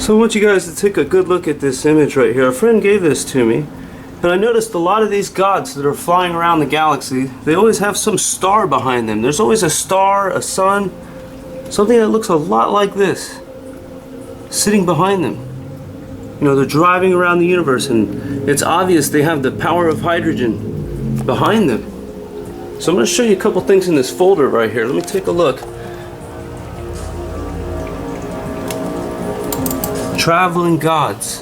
So I want you guys to take a good look at this image right here. A friend gave this to me, and I noticed a lot of these gods that are flying around the galaxy, they always have some star behind them. There's always a star, a sun, something that looks a lot like this, sitting behind them. You know, they're driving around the universe, and it's obvious they have the power of hydrogen behind them. So I'm going to show you a couple things in this folder right here. Let me take a look. Traveling gods.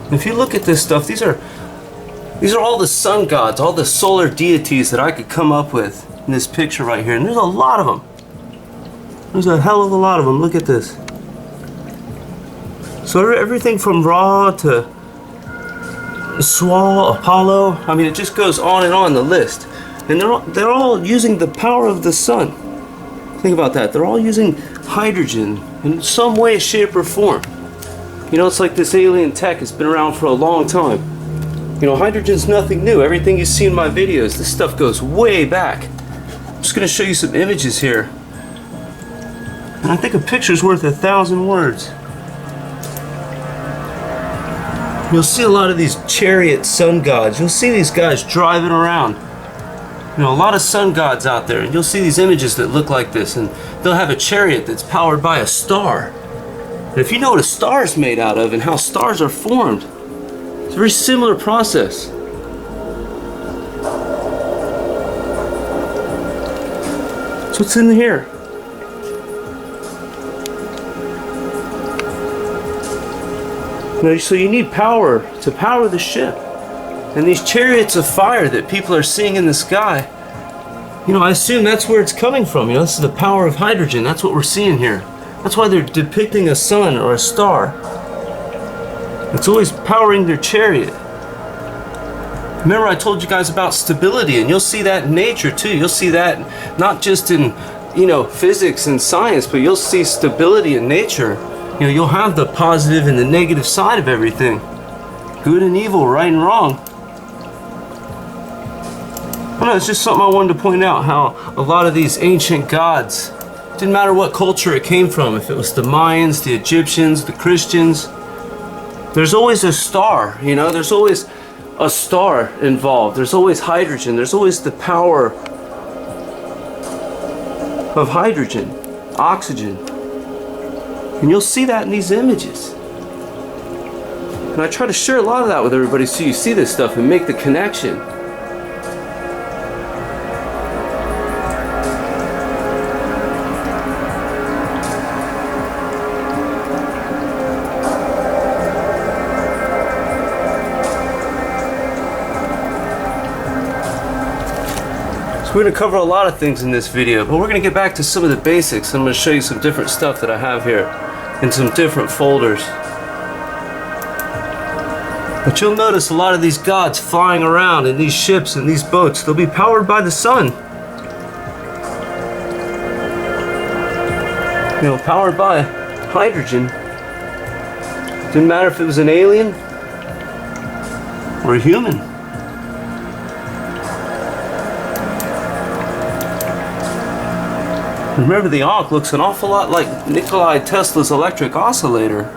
And if you look at this stuff, these are all the sun gods, all the solar deities that I could come up with in this picture right here. And there's a lot of them. There's a hell of a lot of them. Look at this. So everything from Ra to Swal, Apollo, I mean, it just goes on the list. And they're all using the power of the sun. Think about that. They're all using hydrogen in some way, shape, or form. You know, it's like this alien tech has been around for a long time. You know, hydrogen's nothing new. Everything you see in my videos, this stuff goes way back. I'm just going to show you some images here. And I think a picture's worth 1,000 words. You'll see a lot of these chariot sun gods. You'll see these guys driving around. You know, a lot of sun gods out there. And you'll see these images that look like this. And they'll have a chariot that's powered by a star. And if you know what a star is made out of and how stars are formed, it's a very similar process. So what's in here? So you need power to power the ship. And these chariots of fire that people are seeing in the sky, you know, I assume that's where it's coming from. You know, this is the power of hydrogen. That's what we're seeing here. That's why they're depicting a sun or a star. It's always powering their chariot. Remember, I told you guys about stability, and you'll see that in nature too. You'll see that not just in, you know, physics and science, but you'll see stability in nature. You know, you'll have the positive and the negative side of everything. Good and evil, right and wrong. I don't know, it's just something I wanted to point out, how a lot of these ancient gods, didn't matter what culture it came from, if it was the Mayans, the Egyptians, the Christians, there's always a star, you know, there's always a star involved. There's always hydrogen. There's always the power of hydrogen, oxygen. And you'll see that in these images. And I try to share a lot of that with everybody so you see this stuff and make the connection. So we're going to cover a lot of things in this video, but we're going to get back to some of the basics. I'm going to show you some different stuff that I have here in some different folders. But you'll notice a lot of these gods flying around in these ships and these boats. They'll be powered by the sun. You know, powered by hydrogen. Didn't matter if it was an alien or a human. Remember, the Ankh looks an awful lot like Nikola Tesla's electric oscillator.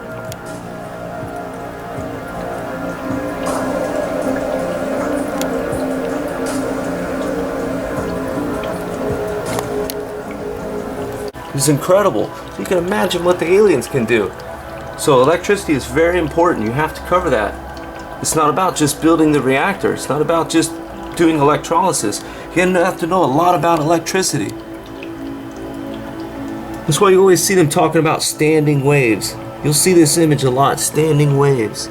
It's incredible. You can imagine what the aliens can do. So electricity is very important. You have to cover that. It's not about just building the reactor. It's not about just doing electrolysis. You have to know a lot about electricity. That's why you always see them talking about standing waves. You'll see this image a lot, standing waves.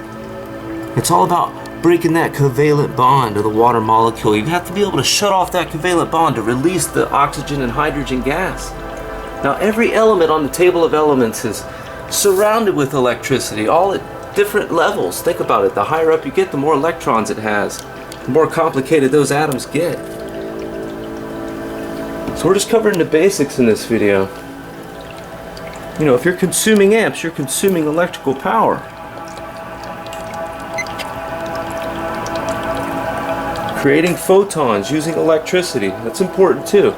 It's all about breaking that covalent bond of the water molecule. You have to be able to shut off that covalent bond to release the oxygen and hydrogen gas. Now, every element on the table of elements is surrounded with electricity, all at different levels. Think about it. The higher up you get, the more electrons it has. The more complicated those atoms get. So we're just covering the basics in this video. You know, if you're consuming amps, you're consuming electrical power. Creating photons using electricity, that's important too.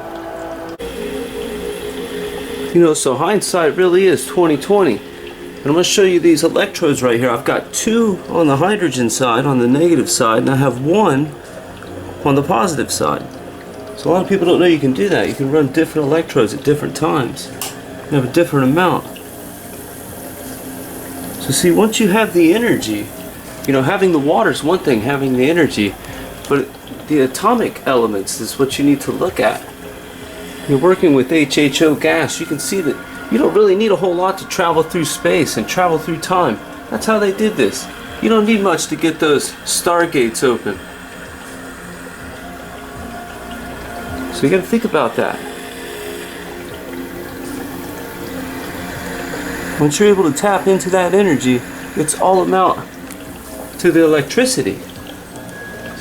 You know, so hindsight really is 20/20. And I'm going to show you these electrodes right here. I've got two on the hydrogen side, on the negative side, and I have one on the positive side. So a lot of people don't know you can do that. You can run different electrodes at different times. You have a different amount. So see, once you have the energy, you know, having the water is one thing, having the energy, but the atomic elements is what you need to look at. You're working with HHO gas. You can see that you don't really need a whole lot to travel through space and travel through time. That's how they did this. You don't need much to get those stargates open. So you got to think about that. Once you're able to tap into that energy, it's all amount to the electricity.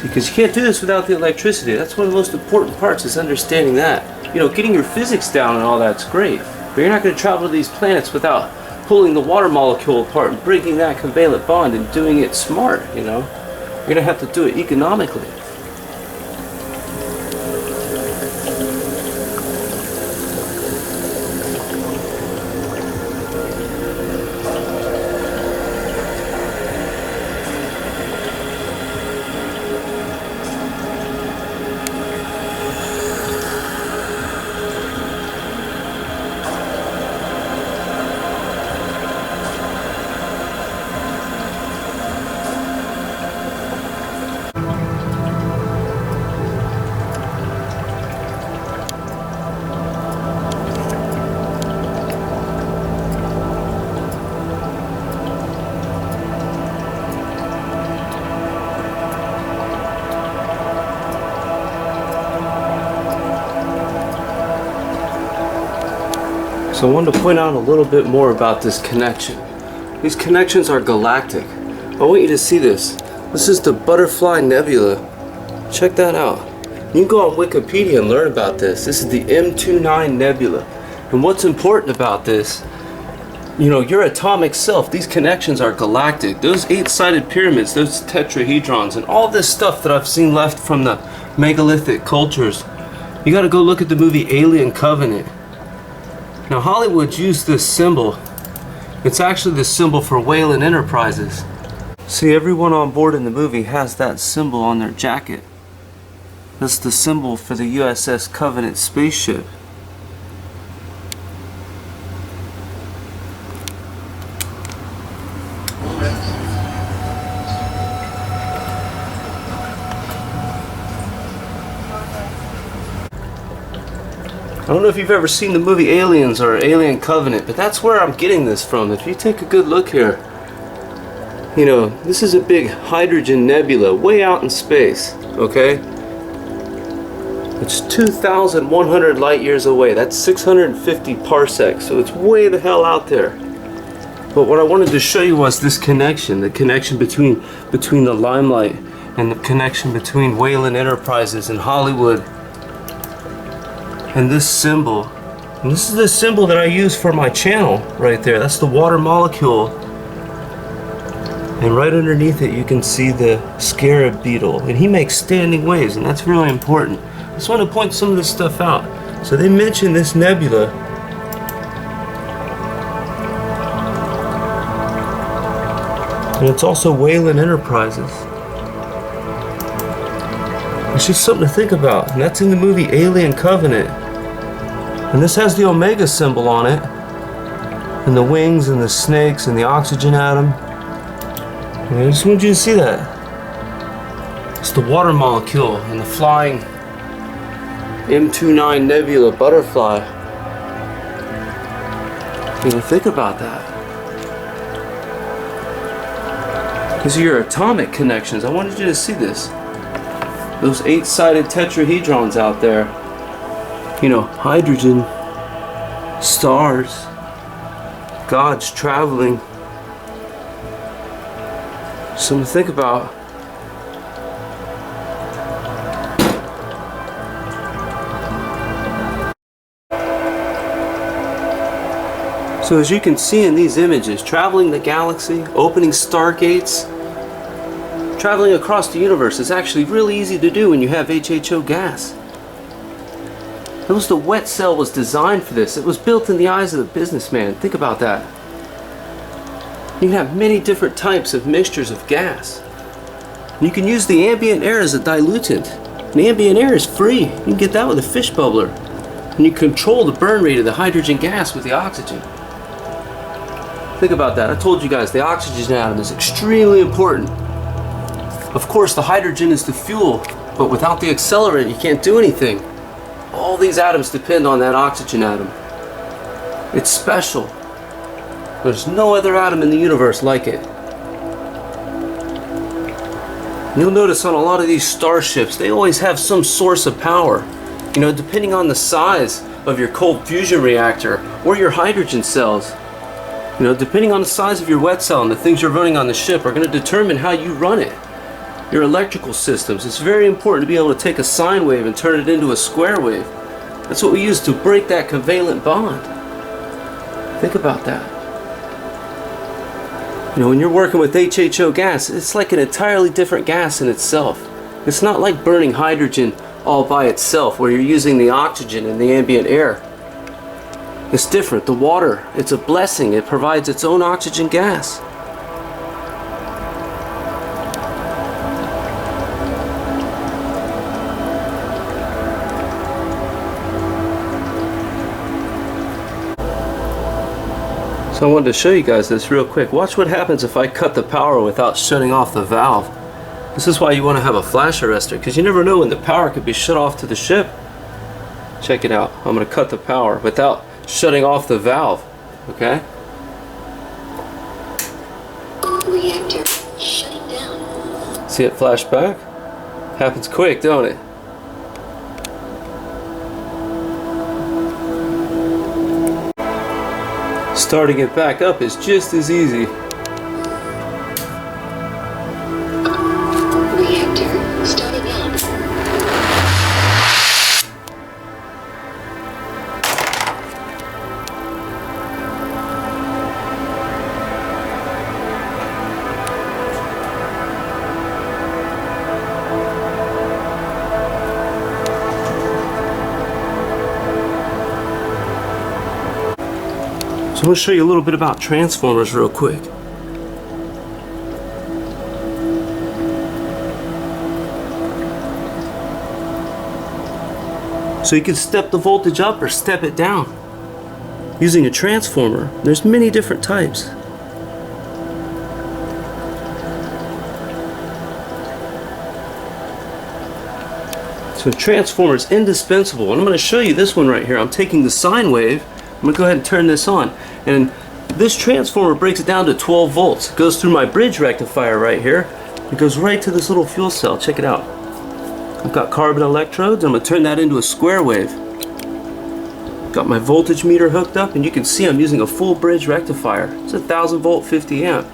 Because you can't do this without the electricity. That's one of the most important parts, is understanding that. You know, getting your physics down and all that's great, but you're not going to travel to these planets without pulling the water molecule apart and breaking that covalent bond and doing it smart, you know. You're going to have to do it economically. So I wanted to point out a little bit more about this connection. These connections are galactic. I want you to see this. This is the Butterfly Nebula. Check that out. You can go on Wikipedia and learn about this. This is the M29 Nebula. And what's important about this, you know, your atomic self, these connections are galactic. Those 8-sided pyramids, those tetrahedrons, and all this stuff that I've seen left from the megalithic cultures, you got to go look at the movie Alien Covenant. Now Hollywood used this symbol. It's actually the symbol for Whalen Enterprises. See, everyone on board in the movie has that symbol on their jacket. That's the symbol for the USS Covenant spaceship. I don't know if you've ever seen the movie Aliens or Alien Covenant, but that's where I'm getting this from. If you take a good look here, you know, this is a big hydrogen nebula way out in space, okay? It's 2,100 light years away. That's 650 parsecs, so it's way the hell out there. But what I wanted to show you was this connection, the connection between the limelight and the connection between Whalen Enterprises and Hollywood. And this symbol, and this is the symbol that I use for my channel right there. That's the water molecule. And right underneath it you can see the scarab beetle. And he makes standing waves, and that's really important. I just want to point some of this stuff out. So they mention this nebula. And it's also Whalen Enterprises. It's just something to think about. And that's in the movie Alien Covenant. And this has the Omega symbol on it, and the wings and the snakes and the oxygen atom. And I just want you to see that. It's the water molecule and the flying M29 Nebula butterfly. You know, think about that. These are your atomic connections. I wanted you to see this. Those 8-sided tetrahedrons out there. You know, hydrogen, stars, gods traveling. Something to think about. So as you can see in these images, traveling the galaxy, opening stargates, traveling across the universe is actually really easy to do when you have HHO gas. The wet cell was designed for this. It was built in the eyes of the businessman. Think about that. You can have many different types of mixtures of gas. You can use the ambient air as a diluent. And ambient air is free. You can get that with a fish bubbler. And you control the burn rate of the hydrogen gas with the oxygen. Think about that. I told you guys the oxygen atom is extremely important. Of course, the hydrogen is the fuel, but without the accelerant, you can't do anything. All these atoms depend on that oxygen atom. It's special. There's no other atom in the universe like it. You'll notice on a lot of these starships, they always have some source of power. You know, depending on the size of your cold fusion reactor or your hydrogen cells. You know, depending on the size of your wet cell and the things you're running on the ship are going to determine how you run it. Your electrical systems, it's very important to be able to take a sine wave and turn it into a square wave. That's what we use to break that covalent bond. Think about that. You know, when you're working with HHO gas, it's like an entirely different gas in itself. It's not like burning hydrogen all by itself where you're using the oxygen and the ambient air. It's different. The water, it's a blessing. It provides its own oxygen gas. So I wanted to show you guys this real quick. Watch what happens if I cut the power without shutting off the valve. This is why you want to have a flash arrestor, because you never know when the power could be shut off to the ship. Check it out. I'm going to cut the power without shutting off the valve. Okay? Reactor shutting down. See it flash back? Happens quick, don't it? Starting it back up is just as easy. Reactor starting up. So I'm going to show you a little bit about transformers real quick. So you can step the voltage up or step it down using a transformer. There's many different types. So a transformer is indispensable, and I'm going to show you this one right here. I'm taking the sine wave. I'm going to go ahead and turn this on, and this transformer breaks it down to 12 volts. It goes through my bridge rectifier right here. It goes right to this little fuel cell. Check it out. I've got carbon electrodes. I'm going to turn that into a square wave. Got my voltage meter hooked up, and you can see I'm using a full bridge rectifier. It's a 1000 volt 50 amp.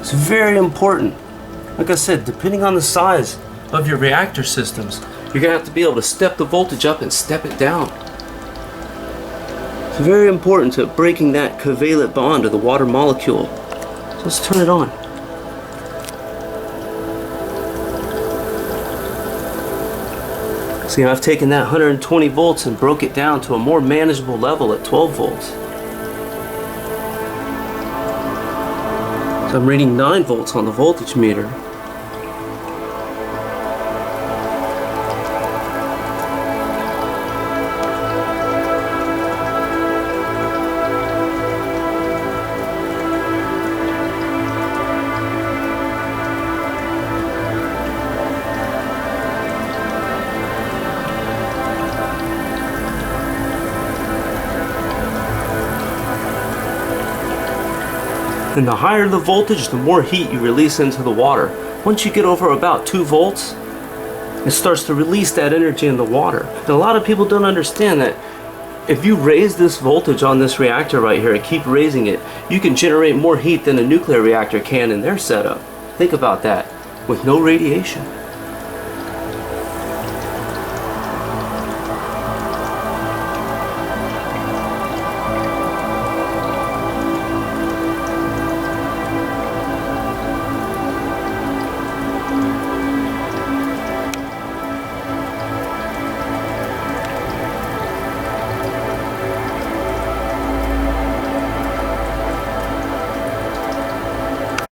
It's very important. Like I said, depending on the size of your reactor systems, you're going to have to be able to step the voltage up and step it down. It's very important to breaking that covalent bond of the water molecule. So let's turn it on. See, I've taken that 120 volts and broke it down to a more manageable level at 12 volts. So I'm reading 9 volts on the voltage meter. And the higher the voltage, the more heat you release into the water. Once you get over about 2 volts, it starts to release that energy in the water. And a lot of people don't understand that if you raise this voltage on this reactor right here and keep raising it, you can generate more heat than a nuclear reactor can in their setup. Think about that, with no radiation.